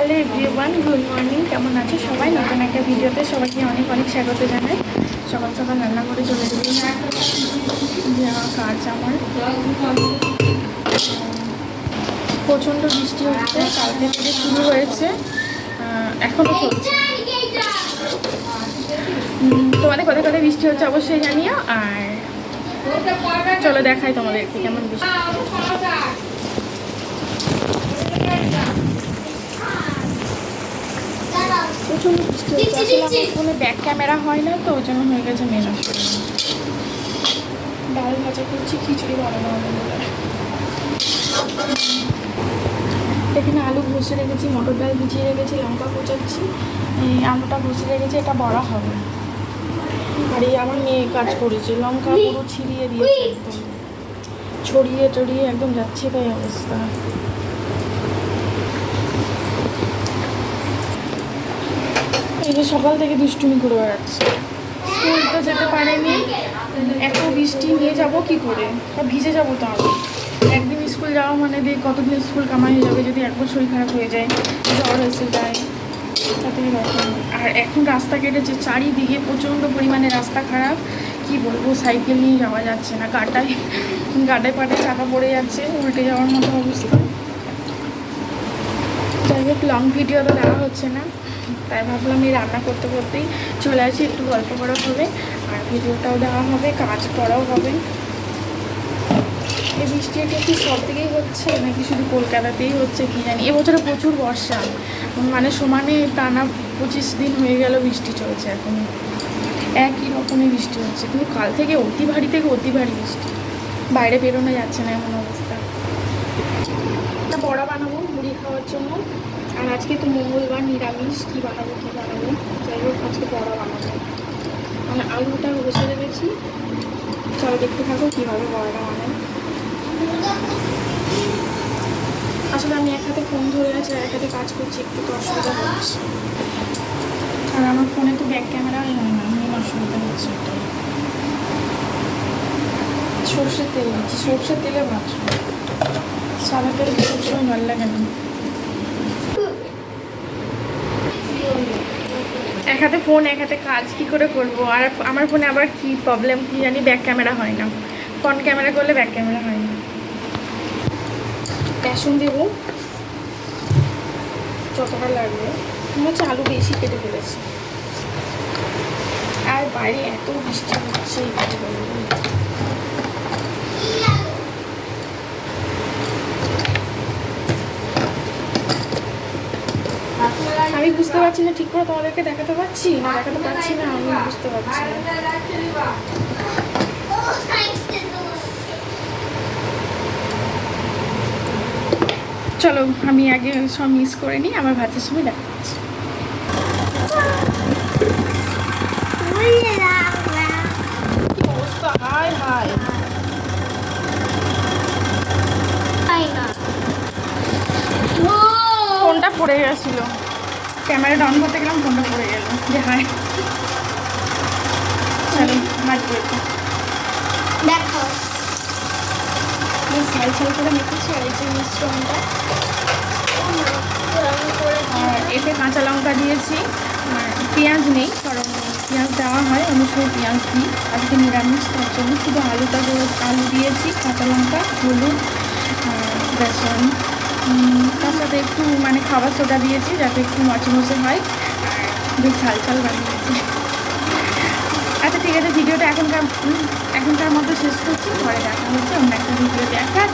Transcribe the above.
Hello everyone, good morning. কেমন আছে সবাই? নতুন একটা ভিডিওতে সবাইকে অনেক অনেক স্বাগত জানাই। সকাল সকাল রান্না করে চলে যাচ্ছি, যা কাজ আমার। প্রচণ্ড বৃষ্টি হচ্ছে, কালকে থেকে শুরু হয়েছে, এখনও চলছে। তোমাদের কোথায় কোথায় বৃষ্টি হচ্ছে অবশ্যই জানিও। আর চলো দেখাই তোমাদেরকে কেমন বৃষ্টি। প্রচণ্ড বৃষ্টি হচ্ছে। আসলে আমার ফোনে ব্যাক ক্যামেরা হয় না, তো ওই জন্য হয়ে গেছে মেন আসলে। ডাল ভাজা করছি, খিচুড়ি বানানো হবে বলে। এখানে আলু ঘষে রেখেছি, মটর ডাল ভিজিয়ে রেখেছি, লঙ্কা কুচাচ্ছি। এই আলুটা ঘষে রেখেছি, এটা বড়া হবে। আর এই আমার মেয়ে কাজ করেছে, লঙ্কা পুরো ছিঁড়িয়ে দিয়েছে, একদম ছড়িয়ে টড়িয়ে একদম যাচ্ছে তাই অবস্থা। এই যে সকাল থেকে দুষ্টুমি করে বেড়াচ্ছে, স্কুল তো যেতে পারেনি, এত বৃষ্টি নিয়ে যাব কি করে, বা ভিজে যাবো তো আমি। একদিন স্কুল যাওয়া মানে দিয়ে কতদিন স্কুল কামাই হয়ে যাবে, যদি একবার শরীর খারাপ হয়ে যায়, জ্বর এসে যায়, তাতেই দরকার নেই। আর এখন রাস্তা কেটেছে চারিদিকে, প্রচণ্ড পরিমাণে রাস্তা খারাপ, কি বলবো, সাইকেল নিয়ে যাওয়া যাচ্ছে না, গাড্ডায় পাটায় চাকা পড়ে যাচ্ছে, উল্টে যাওয়ার মতো অবস্থা। যাই হোক, লং ভিডিও তো দেওয়া হচ্ছে না, তাই ভাবলাম এই রান্না করতে করতেই চলে আসি, একটু গল্প করা হবে আর ভিডিওটাও দেওয়া হবে, কাজ করাও হবে। এই বৃষ্টিটা কি সব দিকেই হচ্ছে নাকি শুধু কলকাতাতেই হচ্ছে কি জানি। এবছরে প্রচুর বর্ষা, মানে সমানে টানা 25 দিন হয়ে গেল বৃষ্টি চলছে, এখন একই রকমের বৃষ্টি হচ্ছে, কিন্তু কাল থেকে অতি ভারী থেকে অতি ভারী বৃষ্টি, বাইরে বেরোনো যাচ্ছে না এমন অবস্থা। একটা বড়া বানাবো মুড়ি খাওয়ার জন্য, আর আজকে তো মঙ্গলবার, নিরামিষ, কী বানাবো যাই হোক আজকে বড়া বানাবো। মানে আলুটা বসে রেখেছি, চলো দেখতে থাকো কীভাবে বড়াটা বানাই। আসলে আমি এক হাতে ফোন ধরে আছি আর এক হাতে কাজ করছি, একটু তো অসুবিধা হচ্ছে। আর আমার ফোনে তো ব্যাক ক্যামেরাই হয় না, মেন অসুবিধা হচ্ছে এটাই। সর্ষের তেল দিচ্ছি, সর্ষের তেলে ভাজবো, সাদা তেল সবসময় ভালো লাগে না। এক হাতে ফোন এক হাতে কাজ কী করে করবো। আর আমার ফোনে আবার কি প্রবলেম কি জানি, ব্যাক ক্যামেরা হয় না, ফ্রন্ট ক্যামেরা করলে ব্যাক ক্যামেরা হয় না। বেসন দেবো যতটা লাগবে, মনে হচ্ছে আলু বেশি কেটে ফেলেছি। আর বাইরে এত বৃষ্টি হচ্ছে, আমি বুঝতে পারছি না ঠিক করে তোমাদেরকে দেখাতে পারছি না দেখাতে পারছি না, আমি বুঝতে পারছি না। চলো আমি আগে সব মিস করে নিই, আমার ভাতের সময় দেখা পাচ্ছি। কি অবস্থা, হায় হায়, ফোনটা পড়ে গেছিল, ক্যামেরা ডাউন করতে গেলাম, ফোনটা পড়ে গেল, যে হায়। চলো ভাত করে দেখো, ছাল ছাল করে মেখেছি। আর এই যে মিশ্রণটা, আর এতে কাঁচা লঙ্কা দিয়েছি, পেঁয়াজ নেই, কারণ পেঁয়াজ দেওয়া হয় অনেক সময় পেঁয়াজ দিই, আজকে নিরামিষ, তার জন্য শুধু আলু দিয়েছি, কাঁচা লঙ্কা, হলুদ, বেসন, তার সাথে একটু মানে খাবার সোডা দিয়েছি যাতে একটু মচমচে হয়, আর বেশ ঝাল ঝাল বানিয়েছি। আচ্ছা ঠিক আছে, ভিডিওটা এখনকার মধ্যে শেষ করছি, পরে দেখা হচ্ছে অন্য একটা ভিডিও দেখা।